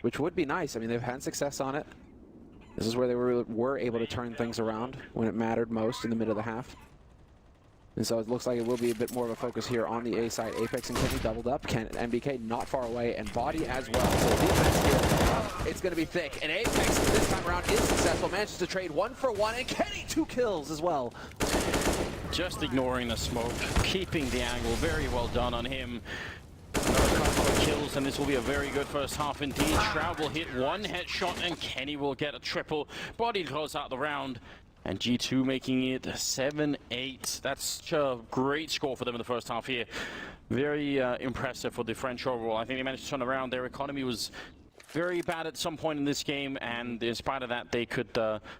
Speaker 5: Which would be nice. I mean, they've had success on it. This is where they were able to turn things around when it mattered most in the middle of the half. And so it looks like it will be a bit more of a focus here on the A side. Apex and Kenny doubled up. MBK not far away, and Body as well. So defense here, it's going to be thick. And Apex this time around is successful. Manages to trade 1 for 1, and Kenny 2 kills as well.
Speaker 4: Just ignoring the smoke, keeping the angle. Very well done on him. Another couple of kills, and this will be a very good first half indeed. Shroud will hit 1 headshot, and Kenny will get a triple. Body close out the round. And G2 making it 7-8. That's a great score for them in the first half here. Very impressive for the French overall. I think they managed to turn around. Their economy was very bad at some point in this game, and in spite of that, they could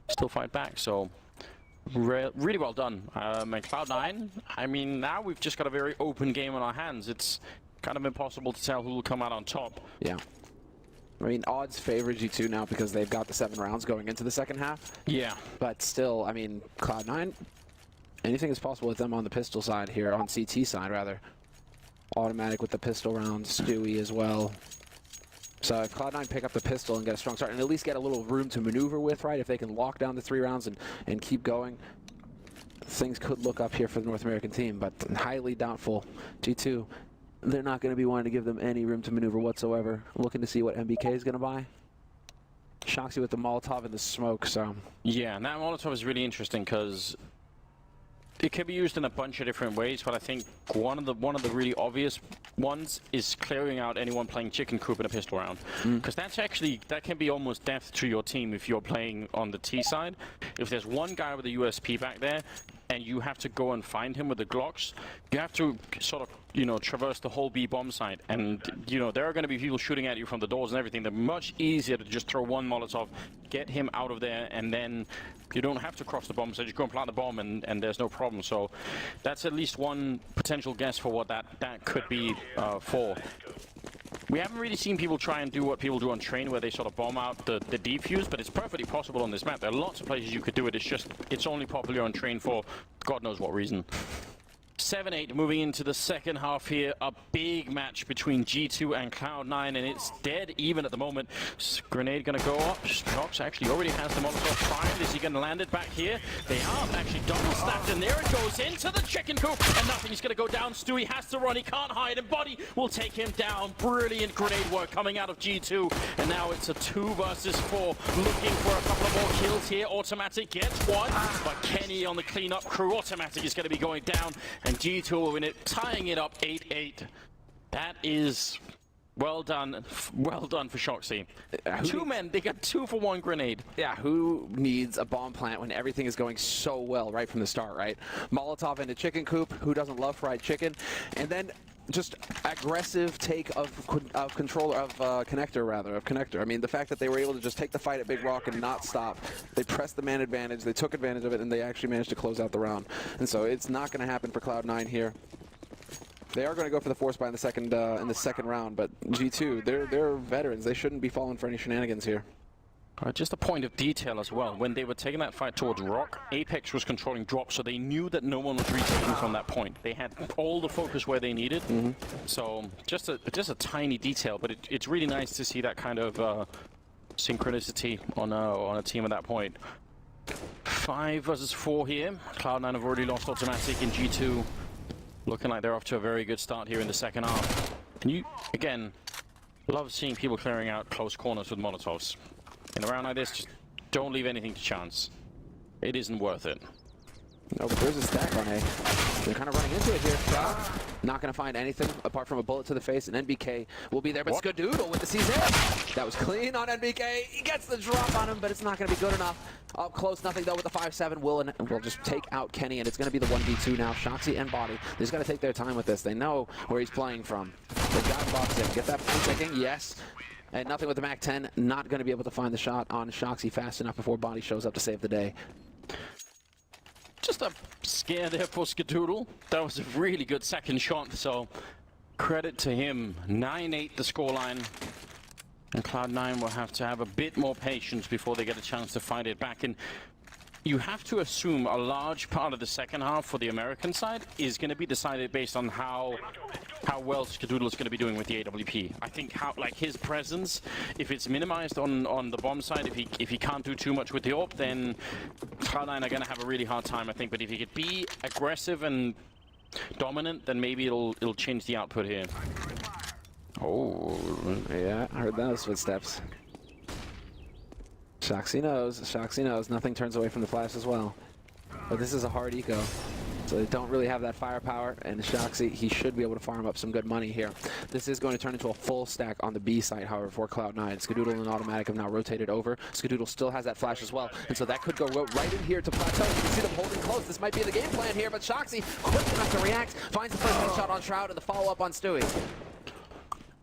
Speaker 4: still fight back. So, really well done. And Cloud9, I mean, now we've just got a very open game on our hands. It's kind of impossible to tell who will come out on top.
Speaker 5: Yeah. I mean, odds favor G2 now because they've got the 7 rounds going into the second half.
Speaker 4: Yeah.
Speaker 5: But still, I mean, Cloud9, anything is possible with them on the pistol side here, on CT side, rather. Automatic with the pistol rounds, Stewie as well. So if Cloud9 pick up the pistol and get a strong start, and at least get a little room to maneuver with, right? If they can lock down the 3 rounds and keep going, things could look up here for the North American team, but highly doubtful. G2, they're not going to be wanting to give them any room to maneuver whatsoever. Looking to see what MBK is going to buy. Shoxy with the Molotov and the smoke, so...
Speaker 4: Yeah, and that Molotov is really interesting because it can be used in a bunch of different ways, but I think one of the really obvious ones is clearing out anyone playing chicken coop in a pistol round. Because that can be almost death to your team if you're playing on the T side. If there's one guy with a USP back there, and you have to go and find him with the Glocks, you have to sort of, you know, traverse the whole B bomb site. And, you know, there are going to be people shooting at you from the doors and everything. They're much easier to just throw 1 Molotov, get him out of there, and then you don't have to cross the bomb site. You go and plant the bomb, and there's no problem. So that's at least one potential guess for what that could be for. We haven't really seen people try and do what people do on train, where they sort of bomb out the defuse, but it's perfectly possible on this map. There are lots of places you could do it. It's only popular on train for God knows what reason. 7-8 moving into the second half here. A big match between G2 and Cloud9, and it's dead even at the moment. Grenade gonna go up. Shox actually already has the Molotov fired. Is he gonna land it back here? They are actually double stacked, and there it goes into the chicken coop, and nothing's gonna go down. Stewie has to run. He can't hide, and Body will take him down. Brilliant grenade work coming out of G2, and now it's a 2 versus 4. Looking for a couple of more kills here. Automatic gets one, but Kenny on the cleanup crew. Automatic is gonna be going down, and G2 will win it, tying it up 8-8. That is well done for Shoxy. 2 men, they got 2 for 1 grenade.
Speaker 5: Yeah, who needs a bomb plant when everything is going so well right from the start, right? Molotov into chicken coop, who doesn't love fried chicken? And then just aggressive take of connector. I mean, the fact that they were able to just take the fight at Big Rock and not stop. They pressed the man advantage, they took advantage of it, and they actually managed to close out the round. And so it's not going to happen for Cloud9 here. They are going to go for the force buy in the second round, but G2, they're veterans. They shouldn't be falling for any shenanigans here.
Speaker 4: Just a point of detail as well. When they were taking that fight towards Rock, Apex was controlling drop, so they knew that no one was retaking from that point. They had all the focus where they needed. So just a tiny detail, but it's really nice to see that kind of synchronicity on a team at that point. 5 versus 4 here. Cloud9 have already lost Automatic, in G2 looking like they're off to a very good start here in the second half. And you, again, love seeing people clearing out close corners with Molotovs. In a round like this, just don't leave anything to chance. It isn't worth it.
Speaker 5: No, but there's a stack on A. They're kind of running into it here. Not going to find anything apart from a bullet to the face, and NBK will be there. But Skadoodle with the CZ. That was clean on NBK. He gets the drop on him, but it's not going to be good enough. Up close, nothing though with the 5-7. Will just take out Kenny, and it's going to be the 1v2 now. Shoxy and Body. They just got to take their time with this. They know where he's playing from. They've got him boxed in. Get that point taking? Yes. And nothing with the MAC-10. Not going to be able to find the shot on Shoxy fast enough before Body shows up to save the day.
Speaker 4: Just a scare there for Skadoodle. That was a really good second shot, so credit to him. 9-8 the scoreline. And Cloud9 will have to have a bit more patience before they get a chance to fight it back. And you have to assume a large part of the second half for the American side is going to be decided based on how well Skadoodle is going to be doing with the AWP. I think his presence, if it's minimized on the bomb side, if he can't do too much with the AWP, then Cloud9 are going to have a really hard time, I think. But if he could be aggressive and dominant, then maybe it'll change the output here.
Speaker 5: Oh, yeah, I heard those footsteps. Shoxy knows. Nothing turns away from the flash as well. But this is a hard eco. So they don't really have that firepower, and Shoxy, he should be able to farm up some good money here. This is going to turn into a full stack on the B site, however, for Cloud9. Skadoodle and Automatic have now rotated over. Skadoodle still has that flash as well, and so that could go right in here to Plateau. You can see them holding close. This might be the game plan here, but Shoxy, quick enough to react, finds the first headshot on Shroud and the follow-up on Stewie.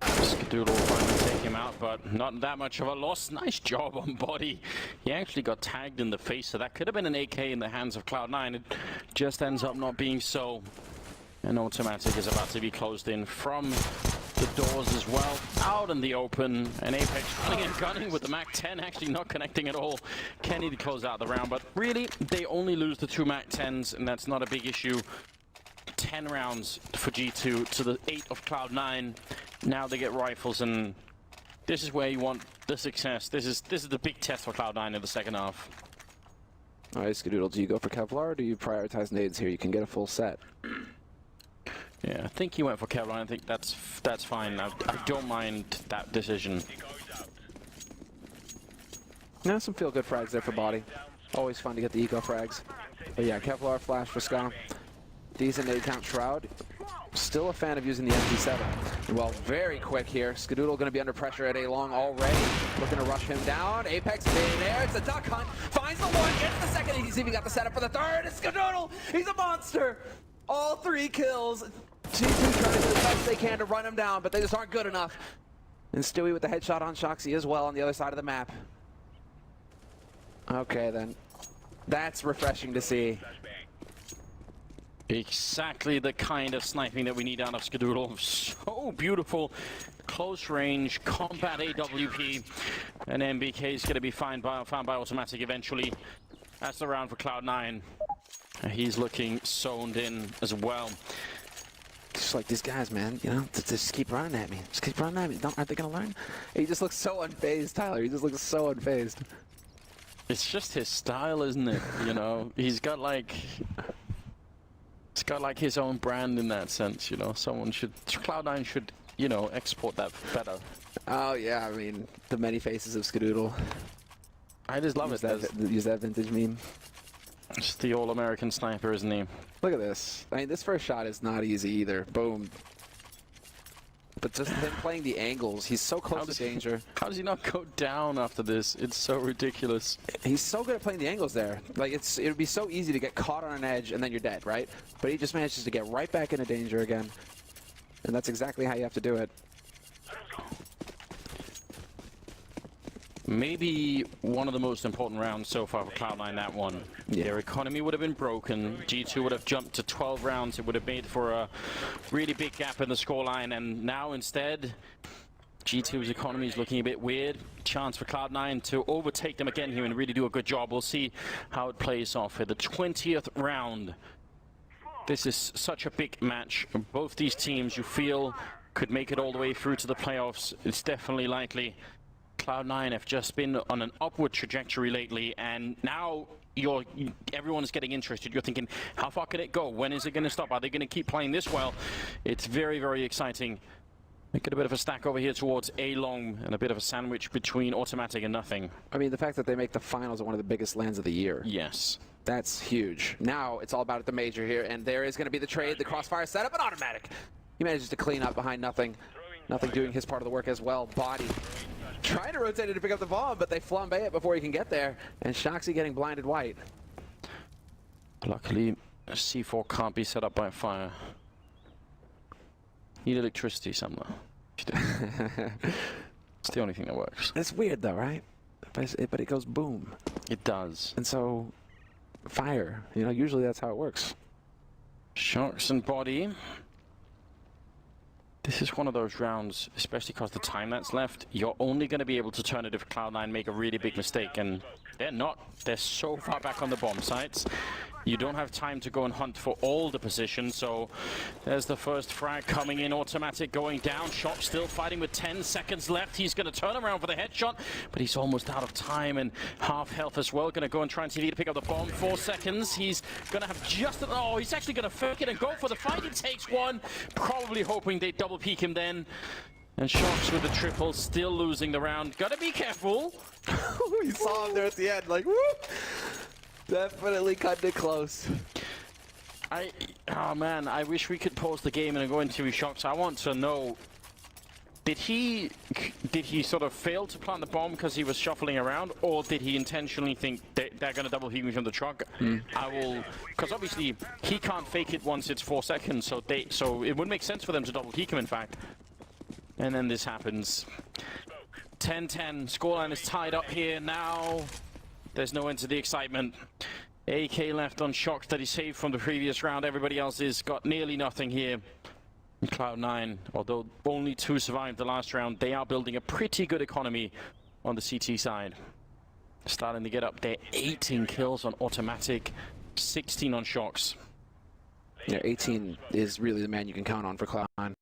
Speaker 4: Skadoodle will finally take him out, but not that much of a loss. Nice job on Body. He actually got tagged in the face, so that could have been an AK in the hands of Cloud9. It just ends up not being so. And Automatic is about to be closed in from the doors as well. Out in the open, and Apex running and gunning with the MAC-10 actually not connecting at all. Kenny to close out the round, but really, they only lose the 2 MAC-10s, and that's not a big issue. 10 rounds for G2 to the 8 of Cloud9. Now they get rifles, and this is where you want the success. This is the big test for Cloud9 in the second half.
Speaker 5: All right, Skadoodle, do you go for Kevlar or do you prioritize nades here? You can get a full set.
Speaker 4: Yeah, I think he went for Kevlar. I think that's fine. I don't mind that decision.
Speaker 5: Yeah, some feel-good frags there for Body. Always fun to get the eco frags. But yeah, Kevlar flash for Ska. Decent nade count Shroud. Still a fan of using the MP7. Well, very quick here. Skadoodle going to be under pressure at A-long already. Looking to rush him down. Apex there. It's a duck hunt. Finds the one. Gets the second. He's even got the setup for the third. It's Skadoodle. He's a monster. All 3 kills. G2 trying to do the best they can to run him down, but they just aren't good enough. And Stewie with the headshot on Shoxy as well on the other side of the map. Okay, then. That's refreshing to see.
Speaker 4: Exactly the kind of sniping that we need out of Skadoodle. So beautiful. Close range, combat AWP. And MBK is going to be found by Automatic eventually. That's the round for Cloud9. He's looking zoned in as well.
Speaker 5: Just like these guys, man, you know, just keep running at me. Just keep running at me. Aren't they going to learn? He just looks so unfazed, Tyler. He just looks so unfazed.
Speaker 4: It's just his style, isn't it? You know, he's got like his own brand in that sense, you know. Cloud9 should, you know, export that better.
Speaker 5: Oh, yeah, I mean, the many faces of Skadoodle.
Speaker 4: I just love it.
Speaker 5: Use that vintage meme.
Speaker 4: It's the all-American sniper, isn't he?
Speaker 5: Look at this. I mean, this first shot is not easy either. Boom. But just him playing the angles, he's so close to danger.
Speaker 4: How does he not go down after this? It's so ridiculous.
Speaker 5: He's so good at playing the angles there. Like, it would be so easy to get caught on an edge and then you're dead, right? But he just manages to get right back into danger again. And that's exactly how you have to do it.
Speaker 4: Maybe one of the most important rounds so far for Cloud9, that one.
Speaker 5: Yeah.
Speaker 4: Their economy would have been broken. G2 would have jumped to 12 rounds. It would have made for a really big gap in the scoreline. And now instead, G2's economy is looking a bit weird. Chance for Cloud9 to overtake them again here and really do a good job. We'll see how it plays off at the 20th round. This is such a big match. Both these teams, you feel, could make it all the way through to the playoffs. It's definitely likely. Cloud9 have just been on an upward trajectory lately, and now everyone's getting interested. You're thinking, how far can it go? When is it going to stop? Are they going to keep playing this well? It's very, very exciting. Make it a bit of a stack over here towards A-Long, and a bit of a sandwich between Automatic and Nothing.
Speaker 5: I mean, the fact that they make the finals of one of the biggest lands of the year.
Speaker 4: Yes.
Speaker 5: That's huge. Now it's all about at the major here, and there is going to be the trade, the crossfire setup, and Automatic. He manages to clean up behind Nothing. Nothing doing his part of the work as well. Body. Trying to rotate it to pick up the bomb, but they flambe it before he can get there. And Shoxy getting blinded white.
Speaker 4: Luckily, C4 can't be set up by fire. Need electricity somewhere. It's the only thing that works.
Speaker 5: It's weird though, right? But it goes boom.
Speaker 4: It does.
Speaker 5: And so, fire. You know, usually that's how it works.
Speaker 4: Sharks and Body. This is one of those rounds, especially because the time that's left, you're only going to be able to turn it if Cloud9 make a really big mistake, and they're not. They're so far back on the bomb sites. You don't have time to go and hunt for all the positions, so there's the first frag coming in. Automatic going down. Shock still fighting with 10 seconds left. He's going to turn around for the headshot, but he's almost out of time and half health as well. Going to go and try and see if he can pick up the bomb. 4 seconds. He's going to have just... Oh, he's actually going to fake it and go for the fight. He takes one, probably hoping they double peek him then. And Shox with the triple, still losing the round. Gotta be careful.
Speaker 5: You saw him there at the end, like, whoop! Definitely cut it close.
Speaker 4: Oh man, I wish we could pause the game and go into Shox. I want to know, did he sort of fail to plant the bomb because he was shuffling around, or did he intentionally think they're going to double peek me from the truck? I will, because obviously he can't fake it once it's 4 seconds, so it would make sense for them to double peek him, in fact. And then this happens. 10-10, scoreline is tied up here now. There's no end to the excitement. AK left on Shox that he saved from the previous round. Everybody else has got nearly nothing here. Cloud9, although only 2 survived the last round, they are building a pretty good economy on the CT side. Starting to get up there. 18 kills on Automatic, 16 on Shox.
Speaker 5: Yeah, 18 is really the man you can count on for Cloud9.